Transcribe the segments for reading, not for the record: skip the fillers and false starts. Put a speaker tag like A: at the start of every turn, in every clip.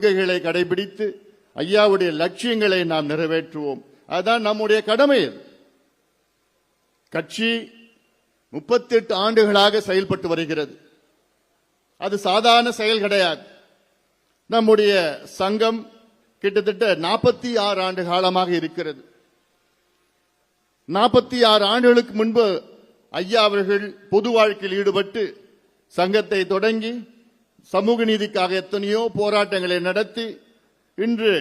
A: கொள்கைகளை கடைபிடித்து ஐயாவுடைய லட்சியங்களை நாம் நிறைவேற்றுவோம். அதுதான் நம்முடைய கடமை. கட்சி 38 ஆண்டுகளாக செயல்பட்டு வருகிறது. அது சாதாரண செயல் கிடையாது. நம்முடைய சங்கம் கிட்டத்தட்ட 46 ஆண்டு காலமாக இருக்கிறது. 46 ஆண்டுகளுக்கு முன்பு ஐயா அவர்கள் பொது வாழ்க்கையில் ஈடுபட்டு சங்கத்தை தொடங்கி சமூக நீதிக்காக எத்தனையோ போராட்டங்களை நடத்தி இன்று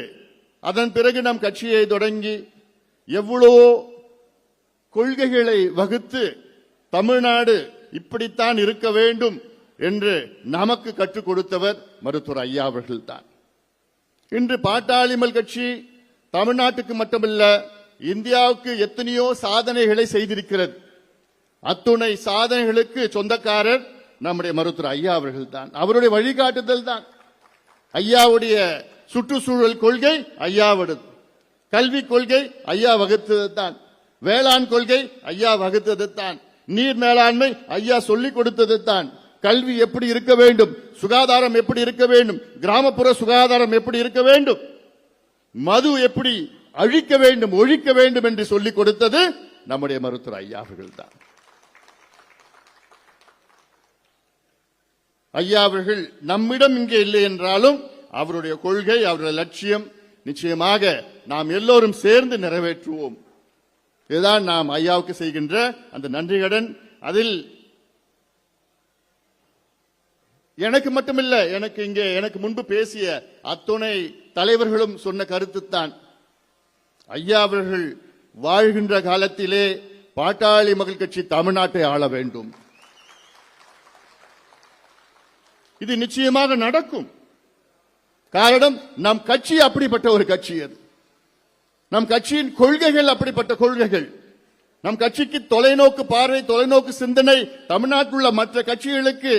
A: அதன் பிறகு நம் கட்சியை தொடங்கி எவ்வளவோ கொள்கைகளை வகுத்து தமிழ்நாடு இப்படித்தான் இருக்க வேண்டும் என்று நமக்கு கற்றுக் கொடுத்தவர் மருத்துவர் ஐயா அவர்கள்தான். இன்று பாட்டாளிமல் கட்சி தமிழ்நாட்டுக்கு மட்டுமல்ல இந்தியாவுக்கு எத்தனையோ சாதனைகளை செய்திருக்கிறது. அத்துணை சாதனைகளுக்கு சொந்தக்காரர் நம்முடைய மருத்துவர் ஐயா அவர்கள் தான். அவருடைய வழிகாட்டுதல் தான். ஐயாவுடைய சுற்றுச்சூழல் கொள்கை ஐயாவுடையது, கல்வி கொள்கை ஐயா வகுத்தது தான், வேளாண் கொள்கை ஐயா வகுத்தது தான், நீர் மேலாண்மை ஐயா சொல்லிக் கொடுத்தது தான், கல்வி எப்படி இருக்க வேண்டும், சுகாதாரம் எப்படி இருக்க வேண்டும், கிராமப்புற சுகாதாரம் எப்படி இருக்க வேண்டும், மது எப்படி அழிக்க வேண்டும் ஒழிக்க வேண்டும் என்று சொல்லிக் கொடுத்தது நம்முடைய மருத்துவர் ஐயா அவர்கள் தான். ஐயா அவர்கள் நம்மிடம் இங்கே இல்லை என்றாலும் அவருடைய கொள்கை அவருடைய லட்சியம் நிச்சயமாக நாம் எல்லோரும் சேர்ந்து நிறைவேற்றுவோம். இதுதான் நாம் ஐயாவுக்கு செய்கின்ற அந்த நன்றிகடன். அதில் எனக்கு மட்டுமில்ல, எனக்கு முன்பு பேசிய அத்துணை தலைவர்களும் சொன்ன கருத்துத்தான். ஐயா அவர்கள் வாழ்கின்ற காலத்திலே பாட்டாளி மக்கள் கட்சி தமிழ்நாட்டை ஆள வேண்டும். இது நிச்சயமாக நடக்கும். காரணம், நம் கட்சி அப்படிப்பட்ட ஒரு கட்சி. அது நம் கட்சியின் கொள்கைகள் அப்படிப்பட்ட கொள்கைகள். நம் கட்சிக்கு தொலைநோக்கு பார்வை, தொலைநோக்கு சிந்தனை தமிழ்நாட்டில் உள்ள மற்ற கட்சிகளுக்கு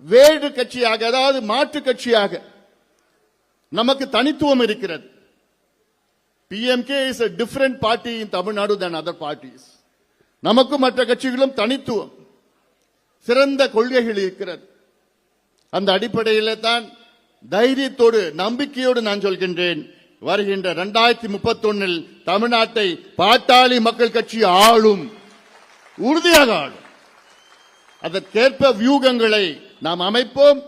A: வேறு கட்சியாக, அதாவது மாற்று கட்சியாக நமக்கு தனித்துவம் இருக்கிறது. PMK is a different party in Tamil Nadu than other parties. நமக்கும் மற்ற கட்சிகளும் தனித்துவம், சிறந்த கொள்கைகள் இருக்கிறது. அந்த அடிப்படையில் தான் தைரியத்தோடு நம்பிக்கையோடு நான் சொல்கின்றேன், வருகின்ற 2031 தமிழ்நாட்டை பாட்டாளி மக்கள் கட்சி ஆளும், உறுதியாக ஆளும். அதற்கேற்ப வியூகங்களை நாம் அமைப்போம்.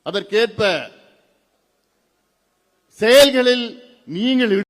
A: அதற்கேற்ப செயல்களில் நீங்கள்